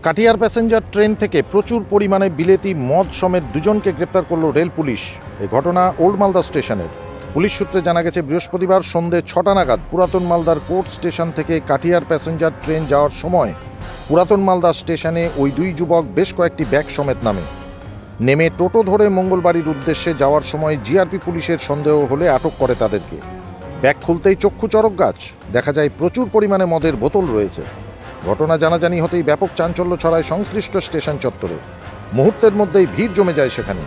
কাটিয়ার passenger train থেকে প্রচুর পরিমাণে বিলেতি মদ সমেত দুজনকে গ্রেপ্তার করল রেল পুলিশ। এই ঘটনা ওল্ড মালদা স্টেশনের। পুলিশ সূত্রে জানা গেছে, বৃহস্পতিবার সন্ধে 6টা নাগাদ পুরাতন মালদার কোর্ট স্টেশন থেকে কাটিয়ার প্যাসেঞ্জার ট্রেন যাওয়ার সময় পুরাতন মালদা স্টেশনে ওই দুই যুবক বেশ কয়েকটি ব্যাগ সমেত নেমে টোটো ধরে মঙ্গলবাড়ির উদ্দেশ্যে যাওয়ার সময় জিআরপি পুলিশের সন্দেহ হলে আটক করে তাদেরকে। ব্যাগ খুলতেই চক্ষু চড়ক গাছ, দেখা যায় প্রচুর পরিমাণে মদের বোতল রয়েছে। ঘটনা জানাজানি হতেই ব্যাপক চাঞ্চল্য ছড়ায় সংশ্লিষ্ট স্টেশন চত্বরে। মুহূর্তের মধ্যেই ভিড় জমে যায় সেখানে।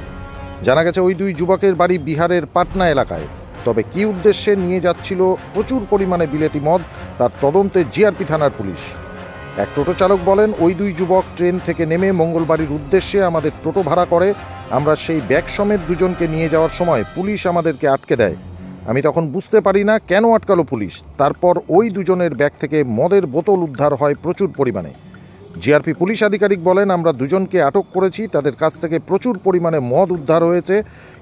জানা গেছে, ওই দুই যুবকের বাড়ি বিহারের পাটনা এলাকায়। তবে কী উদ্দেশ্যে নিয়ে যাচ্ছিল প্রচুর পরিমাণে বিলেতি মদ, তার তদন্তে জিআরপি থানার পুলিশ। এক টোটো চালক বলেন, ওই দুই যুবক ট্রেন থেকে নেমে মঙ্গলবাড়ির উদ্দেশ্যে আমাদের টোটো ভাড়া করে। আমরা সেই ব্যাগ সমেত দুজনকে নিয়ে যাওয়ার সময় পুলিশ আমাদেরকে আটকে দেয়। আমি তখন বুঝতে পারি না কেন আটকালো পুলিশ। তারপর ওই দুজনের ব্যাগ থেকে মদের বোতল উদ্ধার হয় প্রচুর পরিমাণে। জিআরপি পুলিশ আধিকারিক বলেন, আমরা দুজনকে আটক করেছি, তাদের কাছ থেকে প্রচুর পরিমাণে মদ উদ্ধার হয়েছে।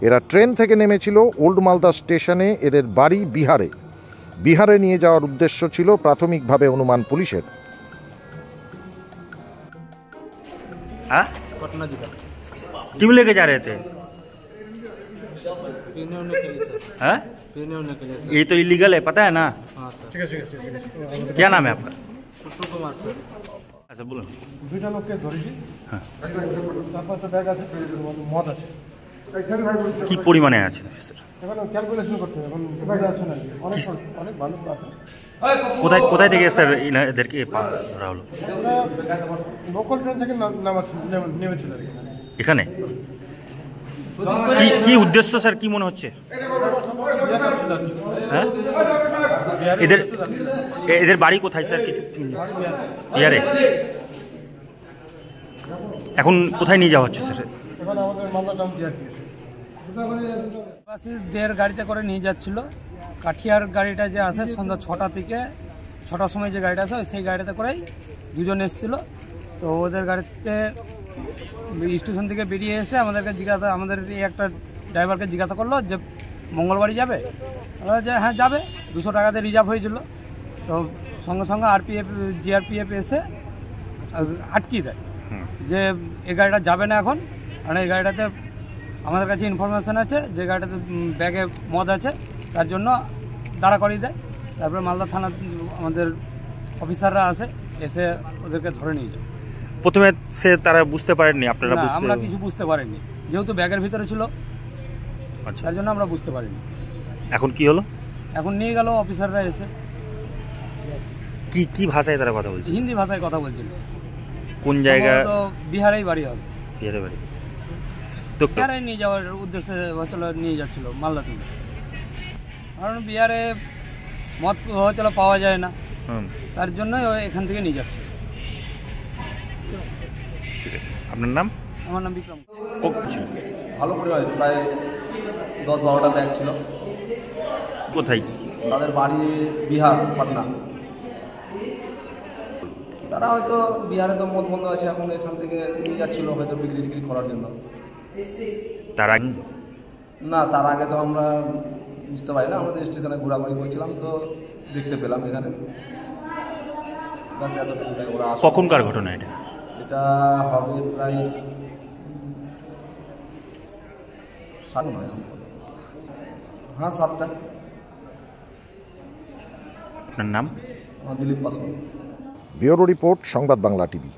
এরা ট্রেন থেকে নেমেছিল ওল্ড মালদা স্টেশনে, এদের বাড়ি বিহারে নিয়ে যাওয়ার উদ্দেশ্য ছিল প্রাথমিকভাবে অনুমান পুলিশের। क्यों लेके जा रहे थे? हाँ? ये तो इलीगल है, पता है ना? हाँ सर। क्या नाम है आपका? उत्तम कुमार सर। अच्छा बोलो। দুইটা লোককে ধরেছি। হ্যাঁ। তারপর তো ব্যাগ আছে, মদ আছে। কি পরিমাণে আছে? এখন ক্যালকুলেশন করতে হবে, এখন ব্যাগ আছে না, অনেক ভালো আছে। কোথায় থেকে স্যার এদেরকে ধরা হলো? লোকাল ট্রেন থেকে নেমেছিল এখানে। কি উদ্দেশ্য স্যার, কি মনে হচ্ছে? হ্যাঁ, এদের বাড়ি কোথায় স্যার? কিছু বিহারে। এখন কোথায় নিয়ে যাওয়া হচ্ছে স্যার? দের গাড়িতে করে নিয়ে যাচ্ছিল। কাঠিয়ার গাড়িটা যে আছে সন্ধ্যা 6টার সময় যে গাড়িটা আছে সেই গাড়িতে করেই দুজন এসেছিলো। তো ওদের গাড়িতে স্টেশন থেকে বেরিয়ে এসে আমাদের একটা ড্রাইভারকে জিজ্ঞাসা করলো যে মঙ্গলবাড়ি যাবে। যে হ্যাঁ যাবে, 200 টাকাতে রিজার্ভ হয়েছিল। তো সঙ্গে সঙ্গে জিআরপিএফ এসে আটকিয়ে দেয় যে এই গাড়িটা যাবে না এখন, কারণ এই গাড়িটাতে আমাদের কাছে ইনফরমেশান আছে যে গাড়িটাতে ব্যাগে মদ আছে, তার জন্য দাঁড়া করিয়ে দেয়। তারপরে মালদা থানা আমাদের অফিসাররা আসে, এসে ওদেরকে ধরে নিয়ে যায়। প্রথমে তারা বুঝতে পারেননি? আপনারা? আমরা কিছু বুঝতে পারিনি, যেহেতু ব্যাগের ভিতরে ছিল, তার জন্য আমরা বুঝতে পারিনি। এখন কি হলো? এখন নিয়ে গেল অফিসাররা এসে। কি ভাষায় তারা কথা বলছে? হিন্দি ভাষায় কথা বলছিল। কোন জায়গায়? তো বিহারেই বাড়ি হবে। বিহারে বাড়ি। তো বিহারে নিয়ে যাওয়ার উদ্দেশ্যে নিয়ে যাচ্ছিল মালদা থেকে, কারণ বিহারে মদ পাওয়া যায় না, তার জন্য এখান থেকে নিয়ে যাচ্ছে। আপনার নাম? আমার নাম বিক্রম। ভালো পরিমাণে প্রায় 10-12টা ব্যাগ ছিল। কোথায়? তাদের বাড়ি বিহার, পাটনা। তারা হয়তো বিহারে তো মদ বন্ধ আছে, এখন এখান থেকে নিয়ে যাচ্ছিল হয়তো বিক্রি করার জন্য। তার আগে? না, তার আগে তো আমরা বুঝতে পারি না, আমাদের স্টেশনে ঘোরাঘুরি করছিলাম তো দেখতে পেলাম এখানে। কখনকার ঘটনা এটা? এটা হবে প্রায় 7টা। আপনার নাম? দিলীপ পাসওয়ান। ব্যুরো রিপোর্ট, সংবাদ বাংলা টিভি।